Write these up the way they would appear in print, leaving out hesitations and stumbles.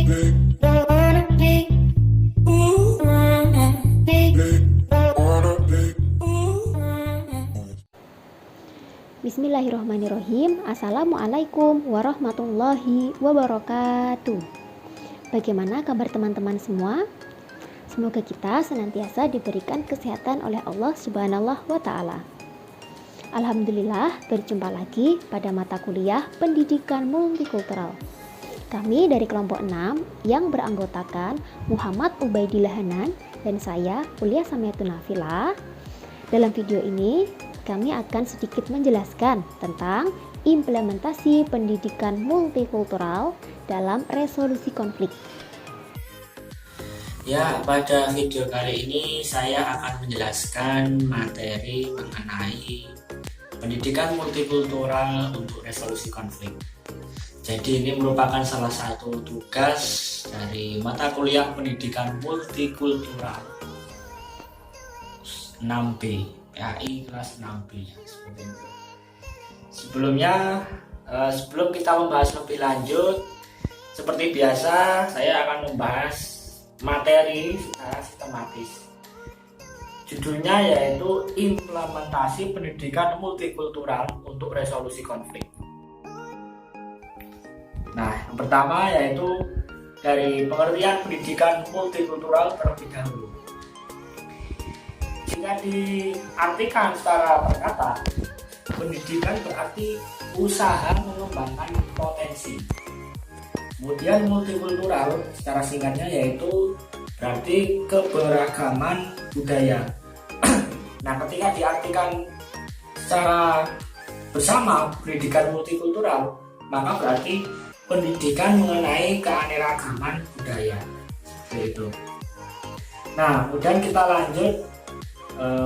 Bismillahirrahmanirrahim. Assalamualaikum warahmatullahi wabarakatuh. Bagaimana kabar teman-teman semua? Semoga kita senantiasa diberikan kesehatan oleh Allah Subhanahu wa Ta'ala. Alhamdulillah, berjumpa lagi pada mata kuliah Pendidikan Multikultural. Kami dari kelompok 6 yang beranggotakan Muhammad Ubaidillah Hanan dan saya, Ulia Samiatun Nafilah. Dalam video ini, kami akan sedikit menjelaskan tentang implementasi pendidikan multikultural dalam resolusi konflik. Ya, pada video kali ini saya akan menjelaskan materi mengenai pendidikan multikultural untuk resolusi konflik. Jadi ini merupakan salah satu tugas dari mata kuliah pendidikan multikultural 6B. PAI kelas 6B seperti itu. Sebelum kita membahas lebih lanjut, seperti biasa saya akan membahas materi secara sistematis. Judulnya yaitu implementasi pendidikan multikultural untuk resolusi konflik. Nah, yang pertama yaitu dari pengertian pendidikan multikultural terlebih dahulu. Jika diartikan secara perkata, pendidikan berarti usaha mengembangkan potensi. Kemudian multikultural secara singkatnya yaitu berarti keberagaman budaya. Nah, ketika diartikan secara bersama pendidikan multikultural, maka berarti pendidikan mengenai keanekaragaman budaya. Seperti itu. Nah, kemudian kita lanjut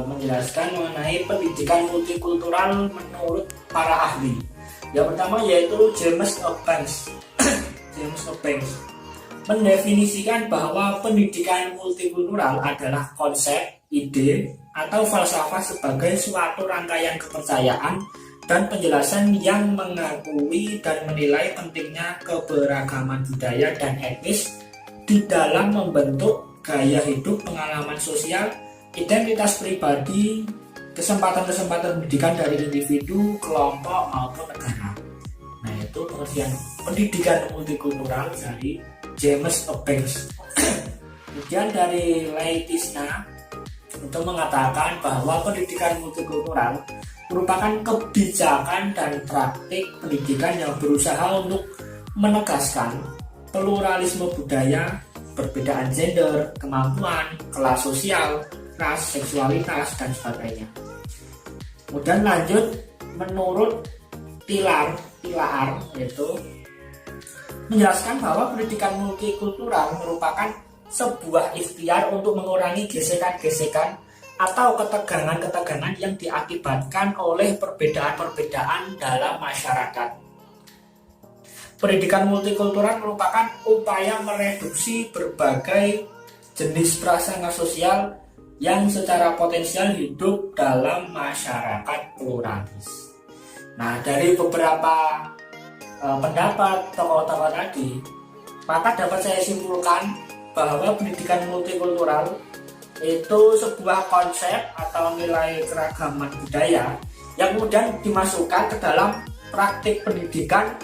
menjelaskan mengenai pendidikan multikultural menurut para ahli. Yang pertama yaitu James Eubanks. James Eubanks mendefinisikan bahwa pendidikan multikultural adalah konsep, ide, atau falsafah sebagai suatu rangkaian kepercayaan dan penjelasan yang mengakui dan menilai pentingnya keberagaman budaya dan etnis di dalam membentuk gaya hidup, pengalaman sosial, identitas pribadi, kesempatan-kesempatan pendidikan dari individu, kelompok, maupun negara. Nah, itu pengertian pendidikan multikultural dari James Eubanks. Kemudian dari Leitisna untuk mengatakan bahwa pendidikan multikultural merupakan kebijakan dan praktik pendidikan yang berusaha untuk menegaskan pluralisme budaya, perbedaan gender, kemampuan, kelas sosial, ras, seksualitas, dan sebagainya. Kemudian lanjut menurut Tilar yaitu menjelaskan bahwa pendidikan multikultural merupakan sebuah ikhtiar untuk mengurangi gesekan-gesekan atau ketegangan-ketegangan yang diakibatkan oleh perbedaan-perbedaan dalam masyarakat. Pendidikan multikultural merupakan upaya mereduksi berbagai jenis prasangka sosial yang secara potensial hidup dalam masyarakat pluralis. Nah, dari beberapa pendapat tokoh-tokoh tadi, maka dapat saya simpulkan bahwa pendidikan multikultural itu sebuah konsep atau nilai keragaman budaya yang kemudian dimasukkan ke dalam praktik pendidikan.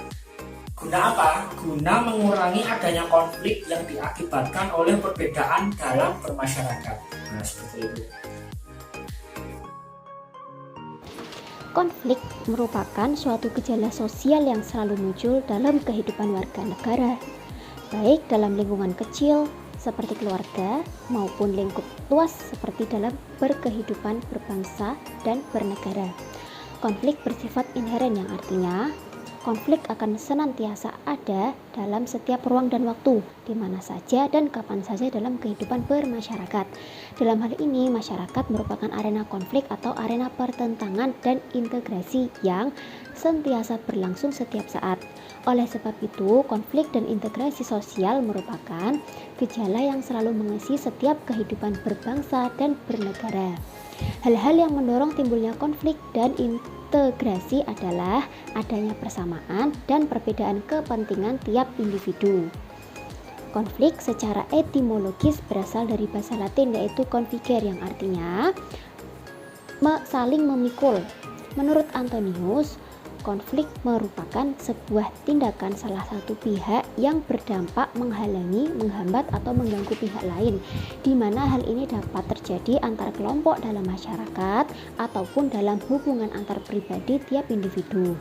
Guna apa? Guna mengurangi adanya konflik yang diakibatkan oleh perbedaan dalam bermasyarakat. Nah, seperti itu. Konflik merupakan suatu gejala sosial yang selalu muncul dalam kehidupan warga negara, baik dalam lingkungan kecil seperti keluarga maupun lingkup luas seperti dalam berkehidupan berbangsa dan bernegara. Konflik bersifat inheren yang artinya konflik akan senantiasa ada dalam setiap ruang dan waktu, di mana saja dan kapan saja dalam kehidupan bermasyarakat. Dalam hal ini, masyarakat merupakan arena konflik atau arena pertentangan dan integrasi yang sentiasa berlangsung setiap saat. Oleh sebab itu, konflik dan integrasi sosial merupakan gejala yang selalu mengisi setiap kehidupan berbangsa dan bernegara. Hal-hal yang mendorong timbulnya konflik dan integrasi adalah adanya persamaan dan perbedaan kepentingan tiap individu. Konflik secara etimologis berasal dari bahasa Latin yaitu configer yang artinya saling memikul. Menurut Antonius, konflik merupakan sebuah tindakan salah satu pihak yang berdampak menghalangi, menghambat atau mengganggu pihak lain, di mana hal ini dapat terjadi antar kelompok dalam masyarakat ataupun dalam hubungan antar pribadi tiap individu.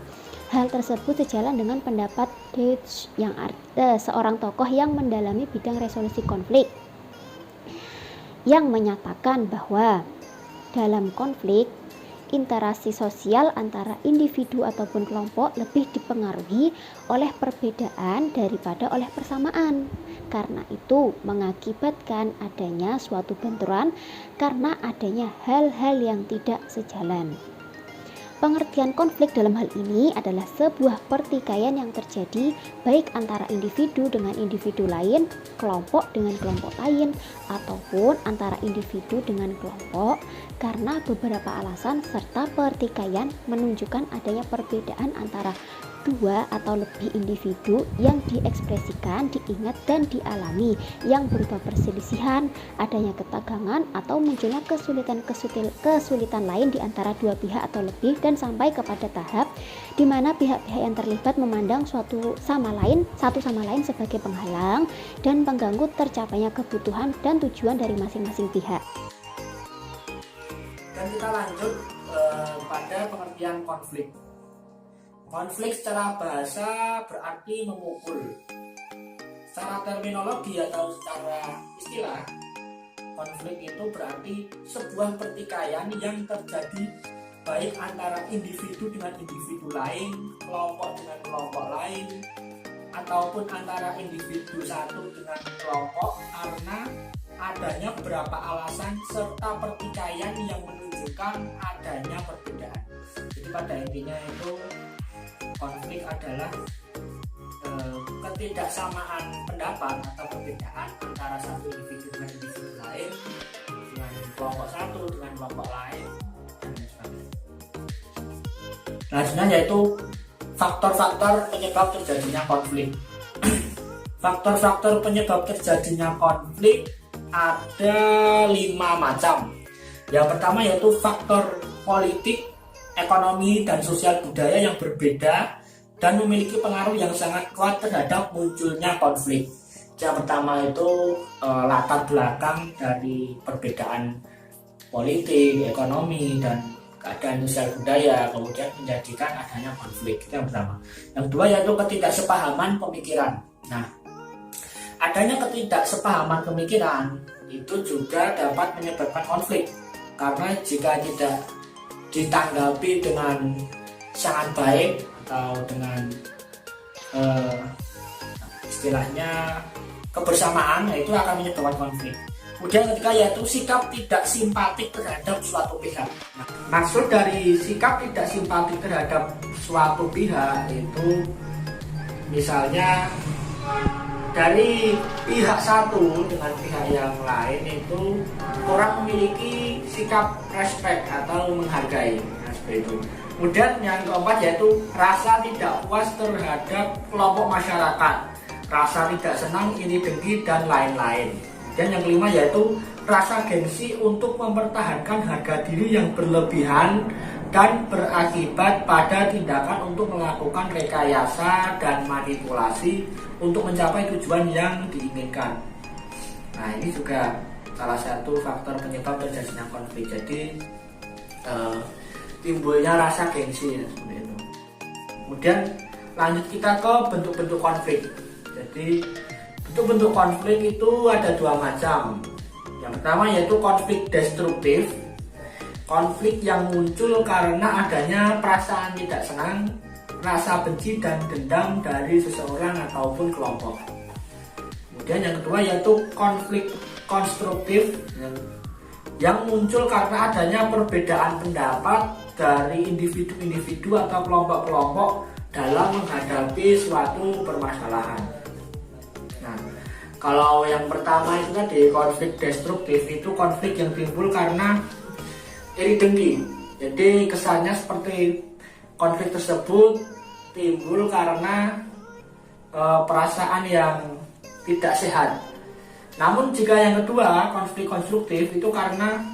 Hal tersebut sejalan dengan pendapat Deutsch yang seorang tokoh yang mendalami bidang resolusi konflik, yang menyatakan bahwa dalam konflik, interaksi sosial antara individu ataupun kelompok lebih dipengaruhi oleh perbedaan daripada oleh persamaan. Karena itu mengakibatkan adanya suatu benturan karena adanya hal-hal yang tidak sejalan. Pengertian konflik dalam hal ini adalah sebuah pertikaian yang terjadi baik antara individu dengan individu lain, kelompok dengan kelompok lain, ataupun antara individu dengan kelompok karena beberapa alasan, serta pertikaian menunjukkan adanya perbedaan antara dua atau lebih individu yang diekspresikan, diingat, dan dialami yang berupa perselisihan, adanya ketegangan, atau munculnya kesulitan lain di antara dua pihak atau lebih, dan sampai kepada tahap di mana pihak-pihak yang terlibat memandang satu sama lain sebagai penghalang dan pengganggu tercapainya kebutuhan dan tujuan dari masing-masing pihak. Dan kita lanjut pada pengertian konflik. Konflik secara bahasa berarti memukul. Secara terminologi atau secara istilah, konflik itu berarti sebuah pertikaian yang terjadi baik antara individu dengan individu lain, kelompok dengan kelompok lain, ataupun antara individu satu dengan kelompok karena adanya beberapa alasan serta pertikaian yang menunjukkan adanya perbedaan. Jadi pada intinya itu konflik adalah ketidaksamaan pendapat atau perbedaan antara satu individu dengan individu lain, dengan kelompok satu dengan kelompok lain, dan lain sebagainya. Selanjutnya yaitu faktor-faktor penyebab terjadinya konflik. Faktor-faktor penyebab terjadinya konflik ada 5 macam. Yang pertama yaitu faktor politik, ekonomi, dan sosial budaya yang berbeda dan memiliki pengaruh yang sangat kuat terhadap munculnya konflik. Yang pertama itu latar belakang dari perbedaan politik, ekonomi, dan keadaan sosial budaya kemudian menjadikan adanya konflik. Itu yang pertama. Yang kedua yaitu ketidaksepahaman pemikiran. Nah, adanya ketidaksepahaman pemikiran itu juga dapat menyebabkan konflik karena jika tidak ditanggapi dengan sangat baik atau dengan istilahnya kebersamaan, itu akan menyebabkan konflik. Kemudian ketiga yaitu sikap tidak simpatik terhadap suatu pihak. Nah, maksud dari sikap tidak simpatik terhadap suatu pihak itu misalnya dari pihak satu dengan pihak yang lain itu kurang memiliki sikap respect atau menghargai, nah, seperti itu. Kemudian yang keempat yaitu rasa tidak puas terhadap kelompok masyarakat, rasa tidak senang, iri dengki, dan lain-lain. Dan yang kelima yaitu rasa gengsi untuk mempertahankan harga diri yang berlebihan dan berakibat pada tindakan untuk melakukan rekayasa dan manipulasi untuk mencapai tujuan yang diinginkan. Nah, ini juga salah satu faktor penyebab terjadinya konflik. Jadi timbulnya rasa gengsi ya, seperti itu. Kemudian lanjut kita ke bentuk-bentuk konflik. Jadi bentuk-bentuk konflik itu ada 2 macam. Yang pertama yaitu konflik destruktif. Konflik yang muncul karena adanya perasaan tidak senang, rasa benci dan dendam dari seseorang ataupun kelompok. Kemudian yang kedua yaitu konflik konstruktif yang muncul karena adanya perbedaan pendapat dari individu-individu atau kelompok-kelompok dalam menghadapi suatu permasalahan. Nah, kalau yang pertama itu tadi konflik destruktif, itu konflik yang timbul karena iri dengki. Jadi kesannya seperti konflik tersebut timbul karena perasaan yang tidak sehat. Namun jika yang kedua, konflik konstruktif, itu karena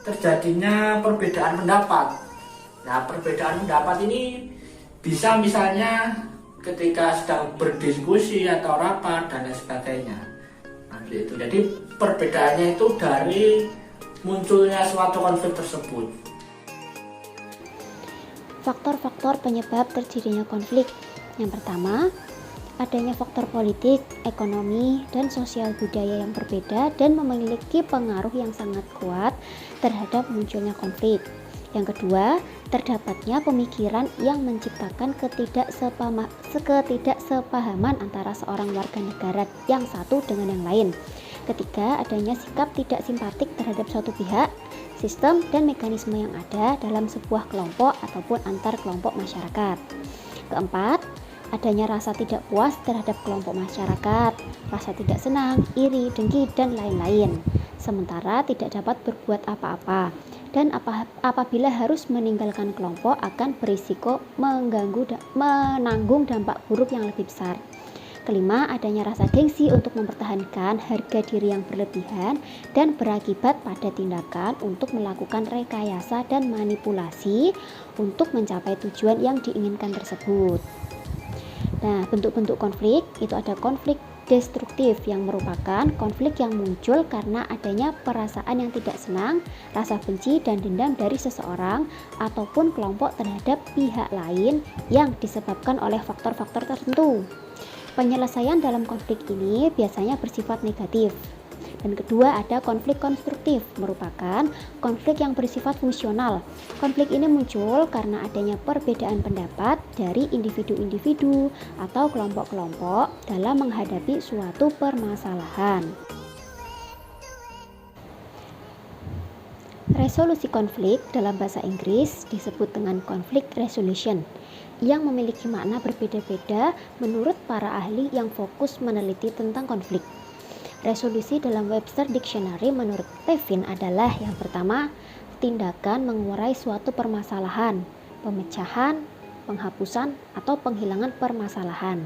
terjadinya perbedaan pendapat. Nah, perbedaan pendapat ini bisa misalnya ketika sedang berdiskusi atau rapat dan lain sebagainya. Nah, itu. Jadi perbedaannya itu dari munculnya suatu konflik tersebut. Faktor-faktor penyebab terjadinya konflik. Yang pertama, adanya faktor politik, ekonomi, dan sosial budaya yang berbeda dan memiliki pengaruh yang sangat kuat terhadap munculnya konflik. Yang kedua, terdapatnya pemikiran yang menciptakan ketidaksepahaman antara seorang warga negara yang satu dengan yang lain. Ketiga, adanya sikap tidak simpatik terhadap suatu pihak, sistem, dan mekanisme yang ada dalam sebuah kelompok ataupun antar kelompok masyarakat. Keempat, adanya rasa tidak puas terhadap kelompok masyarakat, rasa tidak senang, iri, dengki, dan lain-lain. Sementara tidak dapat berbuat apa-apa, dan apabila harus meninggalkan kelompok akan berisiko menanggung dampak buruk yang lebih besar. Kelima, adanya rasa gengsi untuk mempertahankan harga diri yang berlebihan dan berakibat pada tindakan untuk melakukan rekayasa dan manipulasi untuk mencapai tujuan yang diinginkan tersebut. Nah, bentuk-bentuk konflik itu ada konflik destruktif yang merupakan konflik yang muncul karena adanya perasaan yang tidak senang, rasa benci dan dendam dari seseorang ataupun kelompok terhadap pihak lain yang disebabkan oleh faktor-faktor tertentu. Penyelesaian dalam konflik ini biasanya bersifat negatif. Dan kedua, ada konflik konstruktif, merupakan konflik yang bersifat fungsional. Konflik ini muncul karena adanya perbedaan pendapat dari individu-individu atau kelompok-kelompok dalam menghadapi suatu permasalahan. Resolusi konflik dalam bahasa Inggris disebut dengan conflict resolution, yang memiliki makna berbeda-beda menurut para ahli yang fokus meneliti tentang konflik. Resolusi dalam Webster Dictionary menurut Levin adalah yang pertama, tindakan mengurai suatu permasalahan, pemecahan, penghapusan, atau penghilangan permasalahan.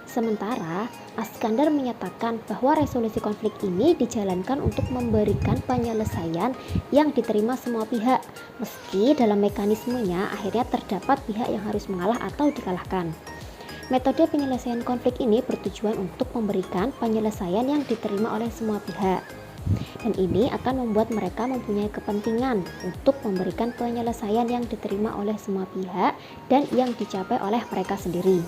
Sementara, Iskander menyatakan bahwa resolusi konflik ini dijalankan untuk memberikan penyelesaian yang diterima semua pihak, meski dalam mekanismenya akhirnya terdapat pihak yang harus mengalah atau dikalahkan. Metode penyelesaian konflik ini bertujuan untuk memberikan penyelesaian yang diterima oleh semua pihak. Dan ini akan membuat mereka mempunyai kepentingan untuk memberikan penyelesaian yang diterima oleh semua pihak dan yang dicapai oleh mereka sendiri.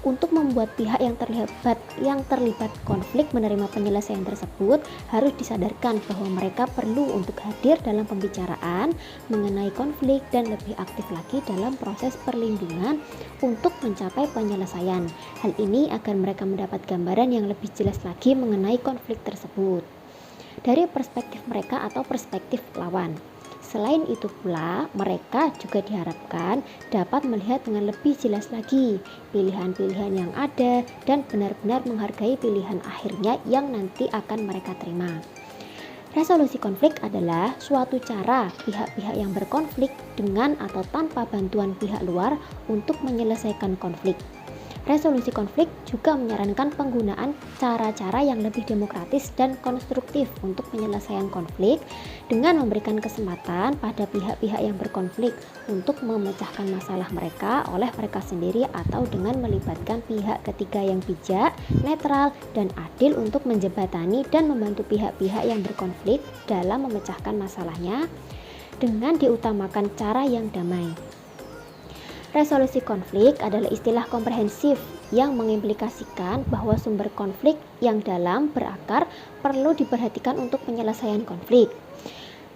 Untuk membuat pihak yang terlibat konflik menerima penyelesaian tersebut, harus disadarkan bahwa mereka perlu untuk hadir dalam pembicaraan mengenai konflik dan lebih aktif lagi dalam proses perlindungan untuk mencapai penyelesaian. Hal ini agar mereka mendapat gambaran yang lebih jelas lagi mengenai konflik tersebut dari perspektif mereka atau perspektif lawan. Selain itu pula, mereka juga diharapkan dapat melihat dengan lebih jelas lagi pilihan-pilihan yang ada dan benar-benar menghargai pilihan akhirnya yang nanti akan mereka terima. Resolusi konflik adalah suatu cara pihak-pihak yang berkonflik dengan atau tanpa bantuan pihak luar untuk menyelesaikan konflik. Resolusi konflik juga menyarankan penggunaan cara-cara yang lebih demokratis dan konstruktif untuk penyelesaian konflik dengan memberikan kesempatan pada pihak-pihak yang berkonflik untuk memecahkan masalah mereka oleh mereka sendiri atau dengan melibatkan pihak ketiga yang bijak, netral, dan adil untuk menjembatani dan membantu pihak-pihak yang berkonflik dalam memecahkan masalahnya dengan diutamakan cara yang damai. Resolusi konflik adalah istilah komprehensif yang mengimplikasikan bahwa sumber konflik yang dalam berakar perlu diperhatikan untuk penyelesaian konflik.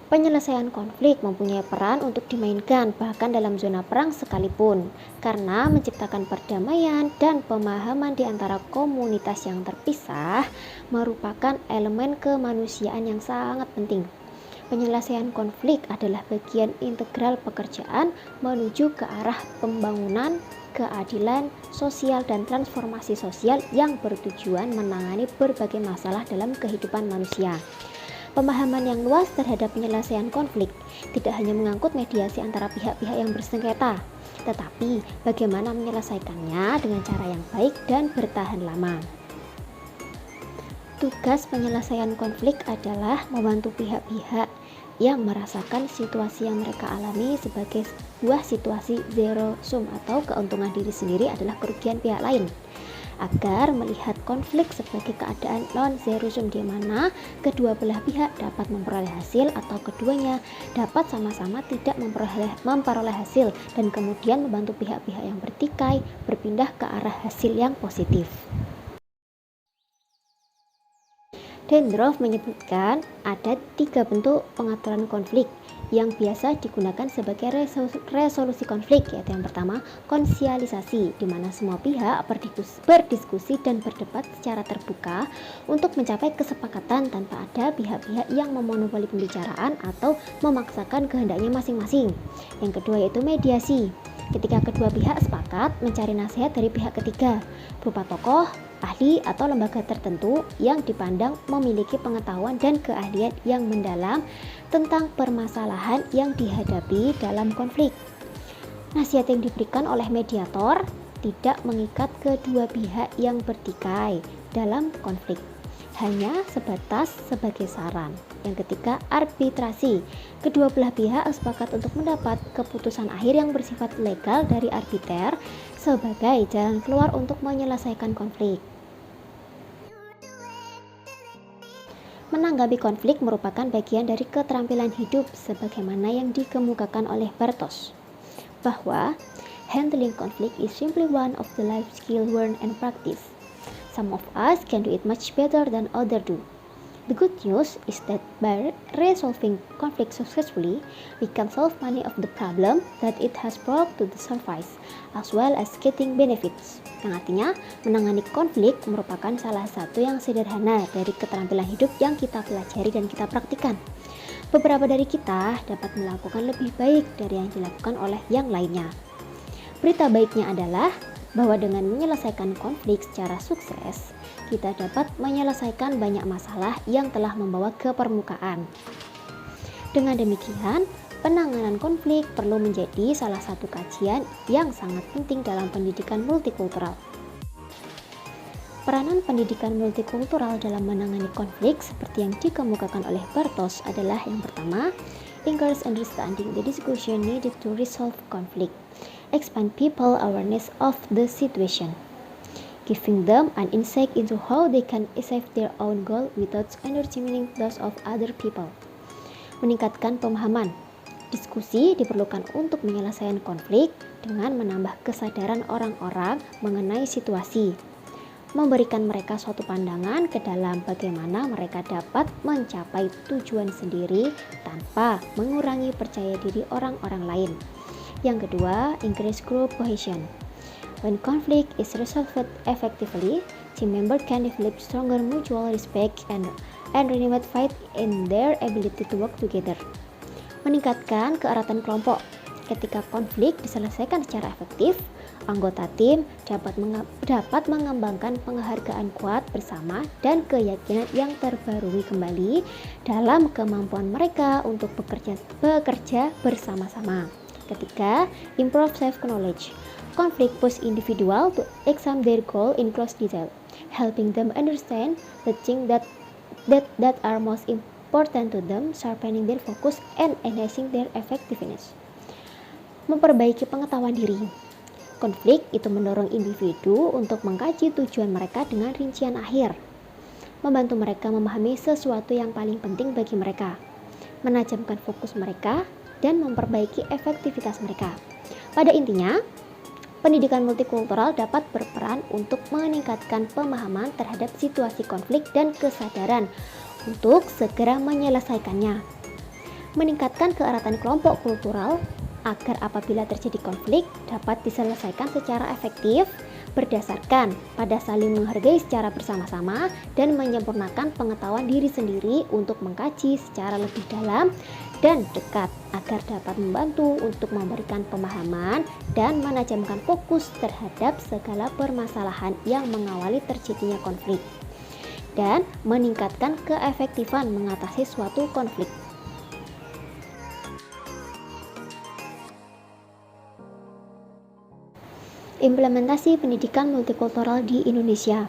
Penyelesaian konflik mempunyai peran untuk dimainkan bahkan dalam zona perang sekalipun, karena menciptakan perdamaian dan pemahaman di antara komunitas yang terpisah merupakan elemen kemanusiaan yang sangat penting. Penyelesaian konflik adalah bagian integral pekerjaan menuju ke arah pembangunan, keadilan sosial, dan transformasi sosial yang bertujuan menangani berbagai masalah dalam kehidupan manusia. Pemahaman yang luas terhadap penyelesaian konflik tidak hanya mengangkut mediasi antara pihak-pihak yang bersengketa, tetapi bagaimana menyelesaikannya dengan cara yang baik dan bertahan lama. Tugas penyelesaian konflik adalah membantu pihak-pihak yang merasakan situasi yang mereka alami sebagai sebuah situasi zero sum atau keuntungan diri sendiri adalah kerugian pihak lain, agar melihat konflik sebagai keadaan non zero sum di mana kedua belah pihak dapat memperoleh hasil atau keduanya dapat sama-sama tidak memperoleh hasil dan kemudian membantu pihak-pihak yang bertikai berpindah ke arah hasil yang positif. Dendroff menyebutkan ada 3 bentuk pengaturan konflik yang biasa digunakan sebagai resolusi konflik, yaitu yang pertama, konsialisasi, di mana semua pihak berdiskusi dan berdebat secara terbuka untuk mencapai kesepakatan tanpa ada pihak-pihak yang memonopoli pembicaraan atau memaksakan kehendaknya masing-masing. Yang kedua yaitu mediasi, ketika kedua pihak sepakat mencari nasihat dari pihak ketiga berupa tokoh, ahli atau lembaga tertentu yang dipandang memiliki pengetahuan dan keahlian yang mendalam tentang permasalahan yang dihadapi dalam konflik. Nasihat yang diberikan oleh mediator tidak mengikat kedua pihak yang bertikai dalam konflik, hanya sebatas sebagai saran. Yang ketiga, arbitrasi. Kedua belah pihak sepakat untuk mendapat keputusan akhir yang bersifat legal dari arbiter sebagai jalan keluar untuk menyelesaikan konflik. Menanggapi konflik merupakan bagian dari keterampilan hidup sebagaimana yang dikemukakan oleh Bartos, bahwa handling conflict is simply one of the life skill learned and practiced. Some of us can do it much better than others do. The good news is that by resolving conflict successfully, we can solve many of the problem that it has brought to the surface, as well as getting benefits. Yang artinya, menangani konflik merupakan salah satu yang sederhana dari keterampilan hidup yang kita pelajari dan kita praktikkan. Beberapa dari kita dapat melakukan lebih baik dari yang dilakukan oleh yang lainnya. Berita baiknya adalah bahwa dengan menyelesaikan konflik secara sukses, kita dapat menyelesaikan banyak masalah yang telah membawa ke permukaan. Dengan demikian, penanganan konflik perlu menjadi salah satu kajian yang sangat penting dalam pendidikan multikultural. Peranan pendidikan multikultural dalam menangani konflik seperti yang dikemukakan oleh Bartos adalah yang pertama, encourage understanding the discussion needed to resolve conflict, expand people awareness of the situation, giving them an insight into how they can achieve their own goal without undermining those of other people. Meningkatkan pemahaman. Diskusi diperlukan untuk menyelesaikan konflik dengan menambah kesadaran orang-orang mengenai situasi, memberikan mereka suatu pandangan ke dalam bagaimana mereka dapat mencapai tujuan sendiri tanpa mengurangi percaya diri orang-orang lain. Yang kedua, increase group cohesion. When conflict is resolved effectively, team members can develop stronger mutual respect and renewed faith in their ability to work together. Meningkatkan keeratan kelompok. Ketika konflik diselesaikan secara efektif, anggota tim dapat mengembangkan penghargaan kuat bersama dan keyakinan yang terbarui kembali dalam kemampuan mereka untuk bekerja bersama-sama. Ketiga, improve self-knowledge. Conflict push individual to examine their goal in close detail, helping them understand the things that are most important to them, sharpening their focus and enhancing their effectiveness. Memperbaiki pengetahuan diri. Konflik itu mendorong individu untuk mengkaji tujuan mereka dengan rincian akhir, membantu mereka memahami sesuatu yang paling penting bagi mereka, menajamkan fokus mereka, dan memperbaiki efektivitas mereka. Pada intinya, pendidikan multikultural dapat berperan untuk meningkatkan pemahaman terhadap situasi konflik dan kesadaran untuk segera menyelesaikannya. Meningkatkan keeratan kelompok kultural agar apabila terjadi konflik dapat diselesaikan secara efektif berdasarkan pada saling menghargai secara bersama-sama dan menyempurnakan pengetahuan diri sendiri untuk mengkaji secara lebih dalam dan dekat agar dapat membantu untuk memberikan pemahaman dan menajamkan fokus terhadap segala permasalahan yang mengawali terjadinya konflik dan meningkatkan keefektifan mengatasi suatu konflik. Implementasi pendidikan multikultural di Indonesia.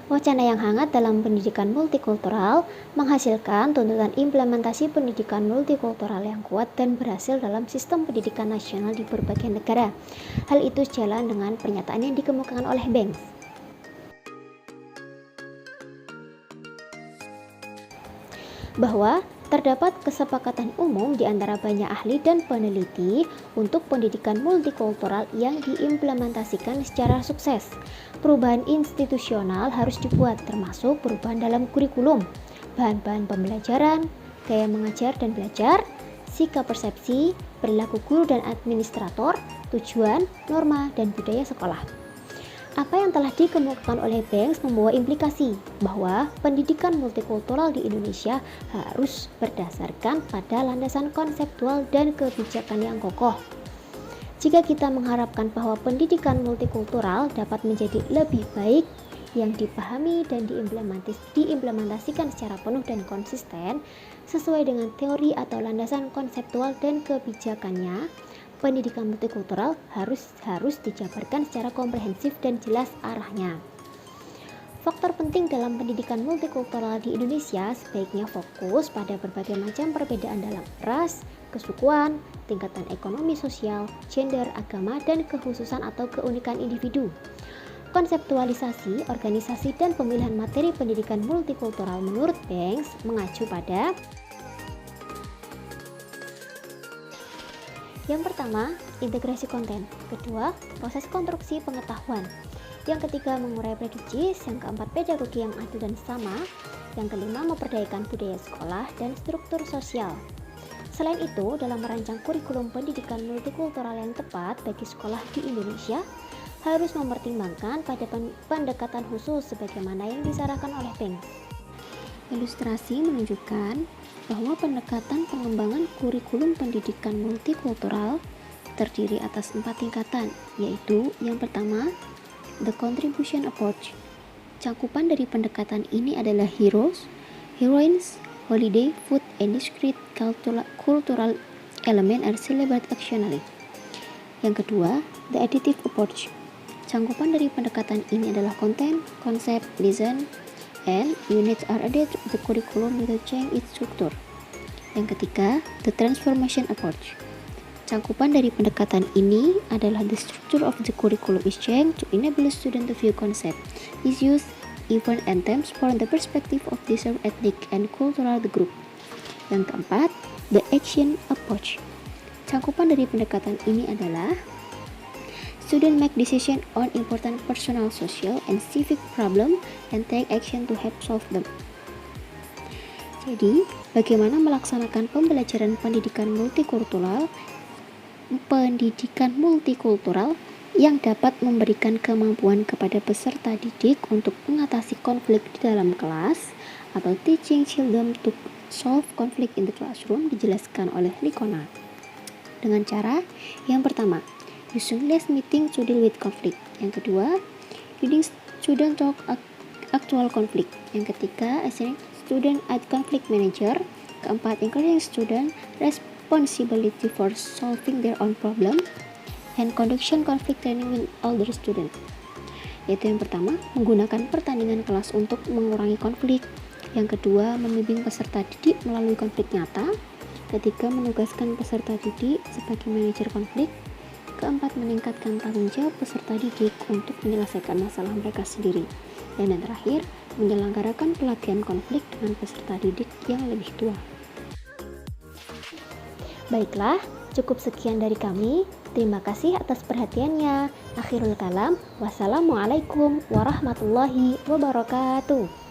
Wacana yang hangat dalam pendidikan multikultural menghasilkan tuntutan implementasi pendidikan multikultural yang kuat dan berhasil dalam sistem pendidikan nasional di berbagai negara. Hal itu sejalan dengan pernyataan yang dikemukakan oleh Banks. Bahwa terdapat kesepakatan umum di antara banyak ahli dan peneliti untuk pendidikan multikultural yang diimplementasikan secara sukses. Perubahan institusional harus dibuat, termasuk perubahan dalam kurikulum, bahan-bahan pembelajaran, gaya mengajar dan belajar, sikap persepsi, perilaku guru dan administrator, tujuan, norma, dan budaya sekolah. Apa yang telah dikemukakan oleh Banks membawa implikasi bahwa pendidikan multikultural di Indonesia harus berdasarkan pada landasan konseptual dan kebijakan yang kokoh. Jika kita mengharapkan bahwa pendidikan multikultural dapat menjadi lebih baik, yang dipahami dan diimplementasikan secara penuh dan konsisten sesuai dengan teori atau landasan konseptual dan kebijakannya, pendidikan multikultural harus dijabarkan secara komprehensif dan jelas arahnya. Faktor penting dalam pendidikan multikultural di Indonesia sebaiknya fokus pada berbagai macam perbedaan dalam ras, kesukuan, tingkatan ekonomi sosial, gender, agama, dan kekhususan atau keunikan individu. Konseptualisasi, organisasi, dan pemilihan materi pendidikan multikultural menurut Banks mengacu pada yang pertama, integrasi konten. Kedua, proses konstruksi pengetahuan. Yang ketiga, mengurai prejudis. Yang keempat, pedagogi yang adil dan sama. Yang kelima, memperdayakan budaya sekolah dan struktur sosial. Selain itu, dalam merancang kurikulum pendidikan multikultural yang tepat bagi sekolah di Indonesia, harus mempertimbangkan pada pendekatan khusus sebagaimana yang disarankan oleh Banks. Ilustrasi menunjukkan bahwa pendekatan pengembangan kurikulum pendidikan multikultural terdiri atas 4 tingkatan, yaitu yang pertama, the contribution approach. Cakupan dari pendekatan ini adalah heroes, heroines, holiday, food, and discrete cultural element are celebrated actionally. Yang kedua, the additive approach. Cakupan dari pendekatan ini adalah content, konsep, listen, and units are added to the curriculum without change its structure. Yang ketiga, the transformation approach. Cakupan dari pendekatan ini adalah the structure of the curriculum is changed to enable student to view concept, issues, event, and themes from the perspective of different ethnic and cultural group. Yang keempat, the action approach. Cakupan dari pendekatan ini adalah student make decision on important personal, social, and civic problem and take action to help solve them. Jadi, bagaimana melaksanakan pembelajaran pendidikan multikultural yang dapat memberikan kemampuan kepada peserta didik untuk mengatasi konflik di dalam kelas atau teaching children to solve conflict in the classroom dijelaskan oleh Licona. Dengan cara yang pertama, using less meeting to deal with conflict. Yang kedua, leading student talk actual conflict. Yang ketiga, assigning student as conflict manager. Keempat, encouraging student responsibility for solving their own problem. And conduction conflict training with older student. Yaitu yang pertama, menggunakan pertandingan kelas untuk mengurangi konflik. Yang kedua, membimbing peserta didik melalui konflik nyata. Ketiga, menugaskan peserta didik sebagai manajer konflik. Keempat, meningkatkan tanggung jawab peserta didik untuk menyelesaikan masalah mereka sendiri. Dan yang terakhir, menyelenggarakan pelatihan konflik dengan peserta didik yang lebih tua. Baiklah, cukup sekian dari kami. Terima kasih atas perhatiannya. Akhirul kalam, wassalamualaikum warahmatullahi wabarakatuh.